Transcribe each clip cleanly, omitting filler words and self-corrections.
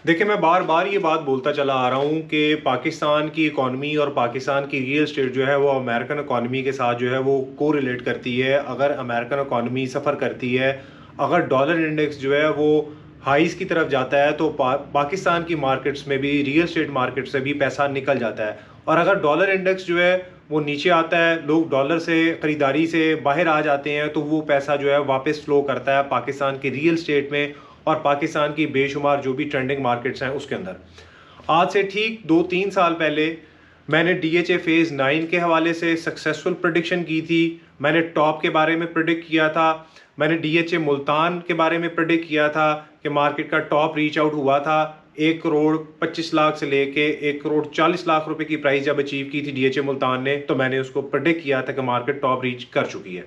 देखिए, मैं बार-बार ये बात बोलता चला आ रहा हूँ कि पाकिस्तान की इकॉनमी और पाकिस्तान की रियल एस्टेट जो है वो अमेरिकन इकॉनमी के साथ जो है वो कोरिलेट करती है। अगर अमेरिकन इकॉनमी सफ़र करती है, अगर डॉलर इंडेक्स जो है वो हाईज़ की तरफ जाता है तो पाकिस्तान की मार्केट्स में भी रियल एस्टेट मार्केट से भी पैसा निकल जाता है। और अगर डॉलर इंडेक्स जो है वो नीचे आता है, लोग डॉलर से ख़रीदारी से बाहर आ जाते हैं, तो वो पैसा जो है वापस फ़्लो करता है पाकिस्तान की रियल एस्टेट में और पाकिस्तान की बेशुमार जो भी ट्रेंडिंग मार्केट्स हैं उसके अंदर। आज से ठीक 2-3 साल पहले मैंने डीएचए फेज़ 9 के हवाले से सक्सेसफुल प्रेडिक्शन की थी। मैंने टॉप के बारे में प्रेडिक्ट किया था। मैंने डीएचए मुल्तान के बारे में प्रेडिक्ट किया था कि मार्केट का टॉप रीच आउट हुआ था। 1 करोड़ 25 लाख से लेके 1 करोड़ 40 लाख रुपए की प्राइस जब अचीव की थी डीएचए मुल्तान ने, तो मैंने उसको प्रेडिक्ट किया था कि मार्केट टॉप रीच कर चुकी है।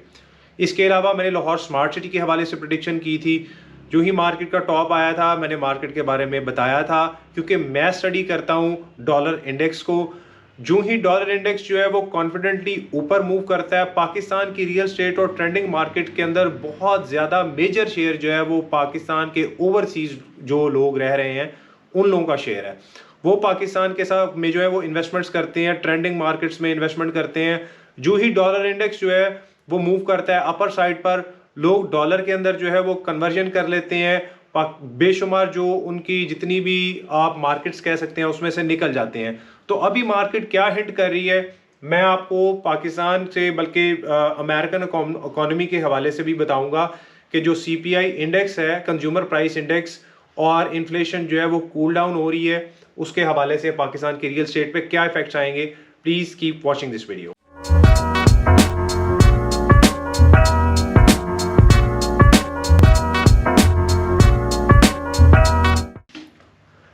इसके अलावा मैंने लाहौर स्मार्ट सिटी के हवाले से प्रेडिक्शन की थी। जो ही मार्केट का टॉप आया था, मैंने मार्केट के बारे में बताया था, क्योंकि मैं स्टडी करता हूँ डॉलर इंडेक्स को। जो ही डॉलर इंडेक्स जो है वो कॉन्फिडेंटली ऊपर मूव करता है, पाकिस्तान की रियल स्टेट और ट्रेंडिंग मार्केट के अंदर बहुत ज़्यादा मेजर शेयर जो है वो पाकिस्तान के ओवरसीज जो लोग रह रहे हैं उन लोगों का शेयर है। वो पाकिस्तान के साथ में जो है वो इन्वेस्टमेंट्स करते हैं, ट्रेंडिंग मार्केट्स में इन्वेस्टमेंट करते हैं। जो ही डॉलर इंडेक्स जो है वो मूव करता है अपर साइड पर, लोग डॉलर के अंदर जो है वो कन्वर्जन कर लेते हैं। बेशुमार जो उनकी जितनी भी आप मार्केट्स कह सकते हैं उसमें से निकल जाते हैं। तो अभी मार्केट क्या हिंट कर रही है, मैं आपको पाकिस्तान से बल्कि अमेरिकन इकोनॉमी के हवाले से भी बताऊंगा कि जो सीपीआई इंडेक्स है, कंज्यूमर प्राइस इंडेक्स, और इन्फ्लेशन जो है वो कूल डाउन हो रही है, उसके हवाले से पाकिस्तान की रियल स्टेट पे क्या इफेक्ट्स आएंगे। Please keep watching this video.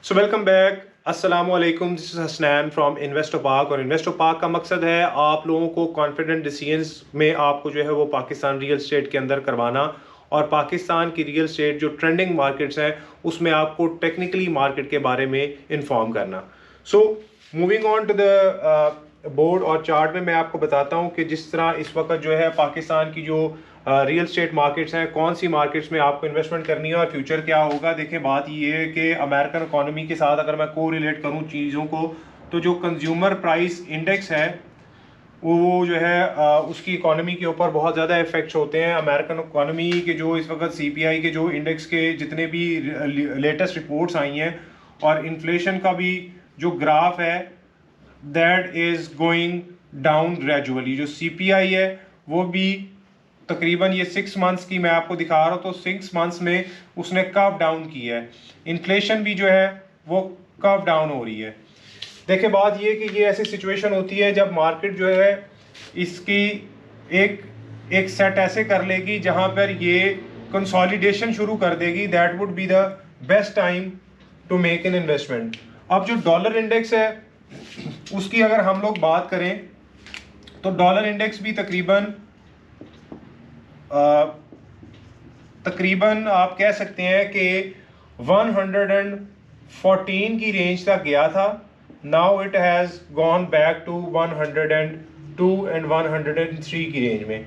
So welcome back, अस्सलाम वालेकुम। This is Hasnain from investor park. और इन्वेस्टर पार्क का मकसद है आप लोगों को कॉन्फिडेंट डिसीजंस में आपको जो है वो पाकिस्तान रियल स्टेट के अंदर करवाना, और पाकिस्तान की रियल स्टेट जो ट्रेंडिंग मार्केट्स हैं उसमें आपको टेक्निकली मार्केट के बारे में इन्फॉर्म करना। So moving on to the board और चार्ट में मैं आपको बताता हूँ कि जिस तरह इस वक्त जो है पाकिस्तान की जो रियल स्टेट मार्केट्स हैं, कौन सी मार्केट्स में आपको इन्वेस्टमेंट करनी है और फ्यूचर क्या होगा। देखिए, बात ये है कि अमेरिकन इकोनॉमी के साथ अगर मैं को रिलेट करूँ चीज़ों को, तो जो कंज्यूमर प्राइस इंडेक्स है वो जो है उसकी इकोनॉमी के ऊपर बहुत ज़्यादा इफेक्ट्स होते हैं। अमेरिकन इकोनॉमी के जो इस वक्त सीपीआई के जो इंडेक्स के जितने भी लेटेस्ट रिपोर्ट्स आई हैं और इन्फ्लेशन का भी जो ग्राफ है that is going down gradually. जो सीपीआई है वो भी तकरीबन ये 6 मंथ्स की मैं आपको दिखा रहा हूँ, तो 6 मंथ्स में उसने कर्व डाउन किया है। इन्फ्लेशन भी जो है वो कर्व डाउन हो रही है। देखिए, बात ये कि ये ऐसी सिचुएशन होती है जब मार्केट जो है इसकी एक सेट ऐसे कर लेगी जहाँ पर ये कंसोलिडेशन शुरू कर देगी, that would be the best time to make an investment. अब जो डॉलर इंडेक्स है उसकी अगर हम लोग बात करें तो डॉलर इंडेक्स भी तकरीबन आप कह सकते हैं कि 114 की रेंज तक गया था। Now it has gone back to 102 and 103 की रेंज में।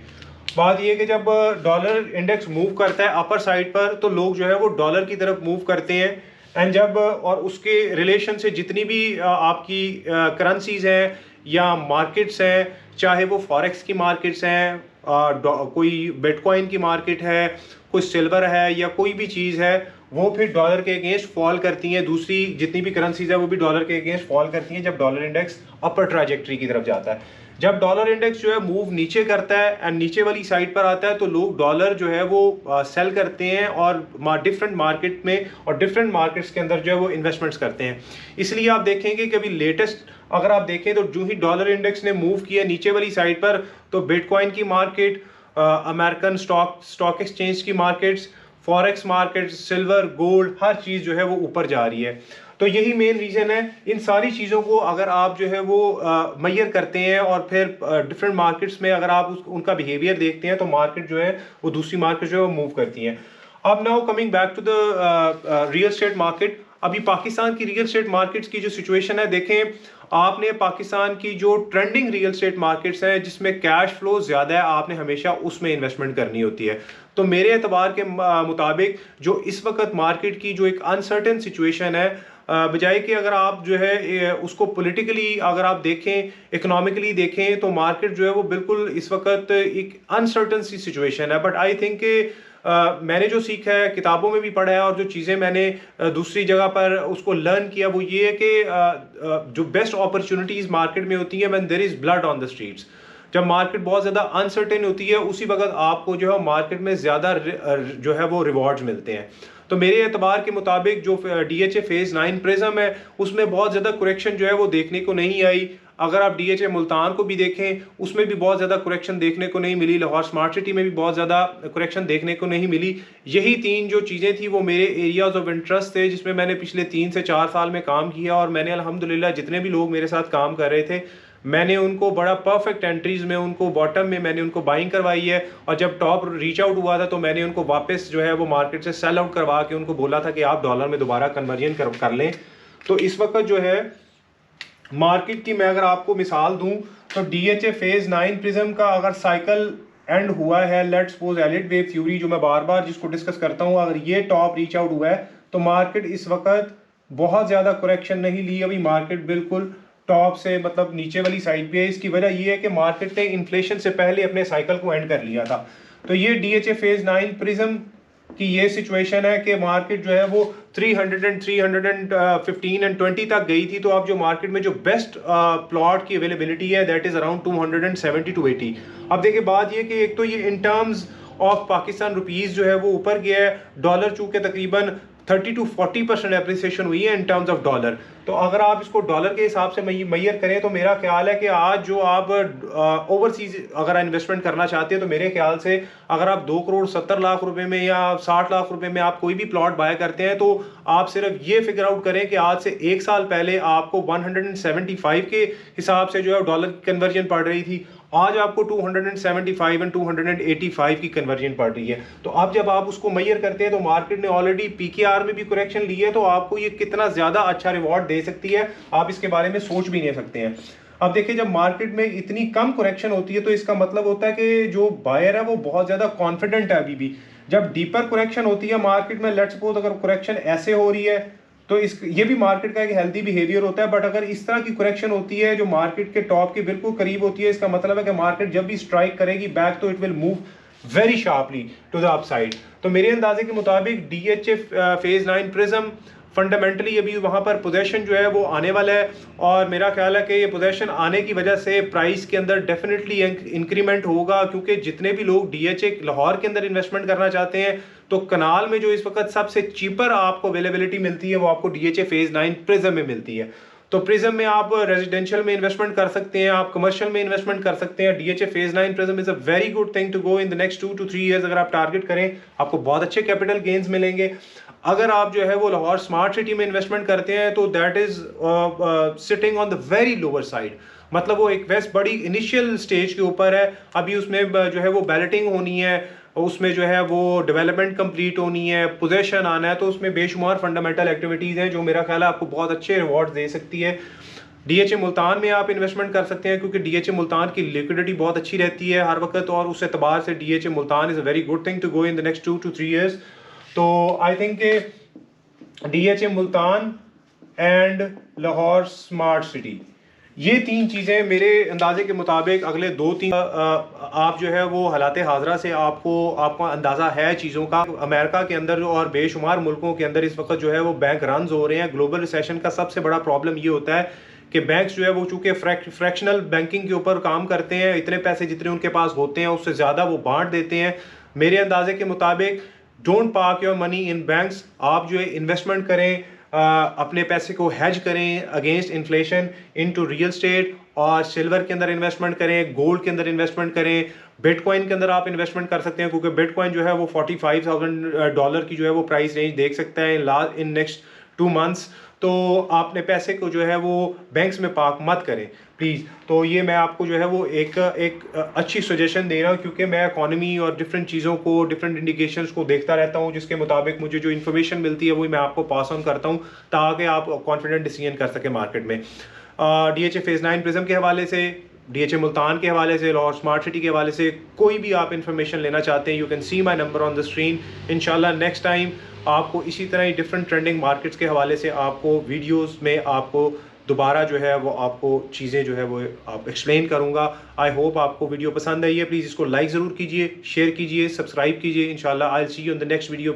बात यह कि जब डॉलर इंडेक्स मूव करता है अपर साइड पर तो लोग जो है वो डॉलर की तरफ मूव करते हैं, एंड जब और उसके रिलेशन से जितनी भी आपकी करेंसीज हैं या मार्केट्स हैं, चाहे वो फॉरेक्स की मार्केट्स हैं, कोई बिटकॉइन की मार्केट है, कोई सिल्वर है, या कोई भी चीज़ है, वो फिर डॉलर के अगेंस्ट फॉल करती हैं। दूसरी जितनी भी करेंसीज है वो भी डॉलर के अगेंस्ट फॉल करती हैं जब डॉलर इंडेक्स अपर ट्रैजेक्टरी की तरफ जाता है। जब डॉलर इंडेक्स जो है मूव नीचे करता है एंड नीचे वाली साइड पर आता है तो लोग डॉलर जो है वो सेल करते हैं और डिफरेंट मार्केट में और डिफरेंट मार्केट्स के अंदर जो है वो इन्वेस्टमेंट्स करते हैं। इसलिए आप देखेंगे कि अभी लेटेस्ट अगर आप देखें तो जो ही डॉलर इंडेक्स ने मूव किया नीचे वाली साइड पर, तो बिटकॉइन की मार्केट, अमेरिकन स्टॉक एक्सचेंज की markets, forex market, silver, gold, हर चीज़ जो है वो ऊपर जा रही है। तो यही मेन रीज़न है। इन सारी चीज़ों को अगर आप जो है वो मैयर करते हैं और फिर डिफरेंट मार्केट्स में अगर आप उनका बिहेवियर देखते हैं तो मार्केट जो है वो दूसरी मार्केट जो है वो मूव करती हैं। अब now coming back to the real estate market, अभी पाकिस्तान की रियल एस्टेट मार्केट्स की जो सिचुएशन है, देखें आपने पाकिस्तान की जो ट्रेंडिंग रियल एस्टेट मार्केट्स हैं जिसमें कैश फ्लो ज़्यादा है, आपने हमेशा उसमें इन्वेस्टमेंट करनी होती है। तो मेरे एतबार के मुताबिक जो इस वक्त मार्केट की जो एक अनसर्टेन सिचुएशन है, बजाय कि अगर आप जो है उसको पॉलिटिकली अगर आप देखें, इकोनॉमिकली देखें, तो मार्केट जो है वो बिल्कुल इस वक्त एक अनसर्टन सी सिचुएशन है। बट आई थिंक कि मैंने जो सीखा है, किताबों में भी पढ़ा है और जो चीज़ें मैंने दूसरी जगह पर उसको लर्न किया, वो ये है कि जो बेस्ट अपॉर्चुनिटीज़ मार्केट में होती है when there is blood on the streets. जब मार्केट बहुत ज़्यादा अनसर्टेन होती है, उसी वक्त आपको जो है मार्केट में ज़्यादा जो है वो रिवॉर्ड्स मिलते हैं। तो मेरे एतबार के मुताबिक जो DHA फेज़ 9 प्रिज्म है, उसमें बहुत ज़्यादा करेक्शन जो है वो देखने को नहीं आई। अगर आप DHA मुल्तान को भी देखें, उसमें भी बहुत ज़्यादा करेक्शन देखने को नहीं मिली। लाहौर स्मार्ट सिटी में भी बहुत ज़्यादा करेक्शन देखने को नहीं मिली। यही 3 जो चीज़ें थी वो मेरे एरियाज़ ऑफ इंटरेस्ट थे, जिसमें मैंने पिछले 3 से 4 साल में काम किया, और मैंने अल्हम्दुलिल्लाह जितने भी लोग मेरे साथ काम कर रहे थे, मैंने उनको बड़ा परफेक्ट एंट्रीज में, उनको बॉटम में मैंने उनको बाइंग करवाई है, और जब टॉप रीच आउट हुआ था तो मैंने उनको वापस जो है वो मार्केट से सेल आउट करवा के उनको बोला था कि आप डॉलर में दोबारा कन्वर्जन कर लें। तो इस वक्त जो है मार्केट की मैं अगर आपको मिसाल दूं, तो DHA फेज 9 प्रिज्म का अगर साइकिल एंड हुआ है, let's suppose elite wave theory जो मैं बार बार जिसको डिस्कस करता हूं, अगर ये टॉप रीच आउट हुआ है तो मार्केट इस वक्त बहुत ज़्यादा करेक्शन नहीं ली अभी, मार्केट बिल्कुल टॉप से मतलब नीचे वाली साइड पे है। इसकी वजह ये है कि मार्केट ने इन्फ्लेशन से पहले अपने साइकिल को एंड कर लिया था। तो ये DHA फेज 9 प्रिज्म की ये सिचुएशन है कि मार्केट जो है वो 300 एंड 315 एंड 20 तक गई थी। तो अब जो मार्केट में जो बेस्ट प्लॉट की अवेलेबिलिटी है, दैट इज अराउंड 270 टू 80। अब देखिए बात ये कि एक तो ये in terms of Pakistan rupees जो है वो ऊपर गया है, डॉलर चूंकि तकरीबन 30 to 40% एप्रिसिएशन हुई है इन टर्म्स ऑफ डॉलर। तो अगर आप इसको डॉलर के हिसाब से मैयर करें, तो मेरा ख्याल है कि आज जो आप ओवरसीज अगर इन्वेस्टमेंट करना चाहते हैं, तो मेरे ख्याल से अगर आप 2 करोड़ 70 लाख रुपए में या 60 लाख रुपए में आप कोई भी प्लॉट बाय करते हैं, तो आप सिर्फ ये फिगर आउट करें कि आज से 1 साल पहले आपको 175 के हिसाब से जो है डॉलर की कन्वर्जन पड़ रही थी, आज आपको 275 एंड 285 की कन्वर्जन पड़ रही है। तो अब जब आप उसको मैयर करते हैं, तो मार्केट ने ऑलरेडी PKR में भी करेक्शन ली है, तो आपको ये कितना ज्यादा अच्छा रिवॉर्ड दे सकती है, आप इसके बारे में सोच भी नहीं सकते हैं। अब देखिए जब मार्केट में इतनी कम करेक्शन होती है, तो इसका मतलब होता है कि जो बायर है वो बहुत ज्यादा कॉन्फिडेंट है अभी भी। जब डीपर करेक्शन होती है मार्केट में, लेट्स सपोज अगर करेक्शन ऐसे हो रही है, तो ये भी मार्केट का एक हेल्दी बिहेवियर होता है। बट अगर इस तरह की करेक्शन होती है जो मार्केट के टॉप के बिल्कुल करीब होती है, इसका मतलब है कि मार्केट जब भी स्ट्राइक करेगी बैक, तो it will move very sharply to the upside. तो मेरे अंदाजे के मुताबिक DHA फेज 9 प्रिज्म फंडामेंटली अभी वहाँ पर पोजेशन जो है वो आने वाला है, और मेरा ख्याल है कि ये पोजेशन आने की वजह से प्राइस के अंदर डेफिनेटली इंक्रीमेंट होगा, क्योंकि जितने भी लोग DHA लाहौर के अंदर इन्वेस्टमेंट करना चाहते हैं, तो कनाल में जो इस वक्त सबसे चीपर आपको अवेलेबिलिटी मिलती है वो आपको DHA फेज 9 प्रिज्म में मिलती है। तो प्रिज्म में आप रेजिडेंशियल में इन्वेस्टमेंट कर सकते हैं, आप कमर्शियल में इन्वेस्टमेंट कर सकते हैं। DHA phase 9 prism is a very good thing to go in the next 2 to 3 years. अगर आप टारगेट करें, आपको बहुत अच्छे कैपिटल गेन्स मिलेंगे। अगर आप जो है वो लाहौर स्मार्ट सिटी में इन्वेस्टमेंट करते हैं, तो that is sitting on the very lower side, मतलब वो एक वेस्ट बड़ी इनिशियल स्टेज के ऊपर है। अभी उसमें जो है वो बैलेटिंग होनी है, उसमें जो है वो डेवलपमेंट कंप्लीट होनी है, पोजेशन आना है, तो उसमें बेशुमार फंडामेंटल एक्टिविटीज़ हैं जो मेरा ख्याल है आपको बहुत अच्छे रिवॉर्ड दे सकती है। DHA मुल्तान में आप इन्वेस्टमेंट कर सकते हैं, क्योंकि DHA मुल्तान की लिक्विडिटी बहुत अच्छी रहती है हर वक्त, और उस एतबार से DHA Multan is a very good thing to go in the next 2 to 3 years. तो I think DHA Multan and Lahore smart city, ये 3 चीज़ें मेरे अंदाजे के मुताबिक अगले 2-3 आप जो है वो हालात हाजरा से आपको अंदाज़ा है चीज़ों का। अमेरिका के अंदर और बेशुमार मुल्कों के अंदर इस वक्त जो है वो बैंक रन हो रहे हैं। ग्लोबल रिसेशन का सबसे बड़ा प्रॉब्लम ये होता है कि बैंक्स जो है वो चूँकि फ्रैक्शनल बैंकिंग के ऊपर काम करते हैं, इतने पैसे जितने उनके पास होते हैं उससे ज़्यादा वो बांट देते हैं। मेरे अंदाजे के मुताबिक don't park your money in banks, आप जो है इन्वेस्टमेंट करें, अपने पैसे को हेज करें against inflation into real estate, और सिल्वर के अंदर इन्वेस्टमेंट करें, गोल्ड के अंदर इन्वेस्टमेंट करें, बिटकॉइन के अंदर आप इन्वेस्टमेंट कर सकते हैं, क्योंकि बिटकॉइन जो है वो $45,000 की जो है वो प्राइस रेंज देख सकता है इन नेक्स्ट 2 मंथ्स। तो आपने पैसे को जो है वो बैंक्स में पार्क मत करें प्लीज़। तो ये मैं आपको जो है वो एक अच्छी सजेशन दे रहा हूँ, क्योंकि मैं इकॉनमी और डिफरेंट चीज़ों को, डिफरेंट इंडिकेशंस को देखता रहता हूँ, जिसके मुताबिक मुझे जो इन्फॉर्मेशन मिलती है वही मैं आपको पास ऑन करता हूँ, ताकि आप कॉन्फिडेंट डिसीजन कर सकें मार्केट में। DHA फेज़ 9 प्रिज्म के हवाले से, DHA मुल्तान के हवाले से, लाहौर स्मार्ट सिटी के हवाले से कोई भी आप इन्फॉर्मेशन लेना चाहते हैं, you can see my number on the screen. इंशाल्लाह नेक्स्ट टाइम आपको इसी तरह ही डिफरेंट ट्रेंडिंग मार्केट्स के हवाले से आपको वीडियोस में आपको दोबारा जो है वो आपको चीज़ें जो है वो आप एक्सप्लेन करूँगा। आई होप आपको वीडियो पसंद आई है। प्लीज़ इसको लाइक ज़रूर कीजिए, शेयर कीजिए, सब्सक्राइब कीजिए। इंशाल्लाह I will see you in the next video.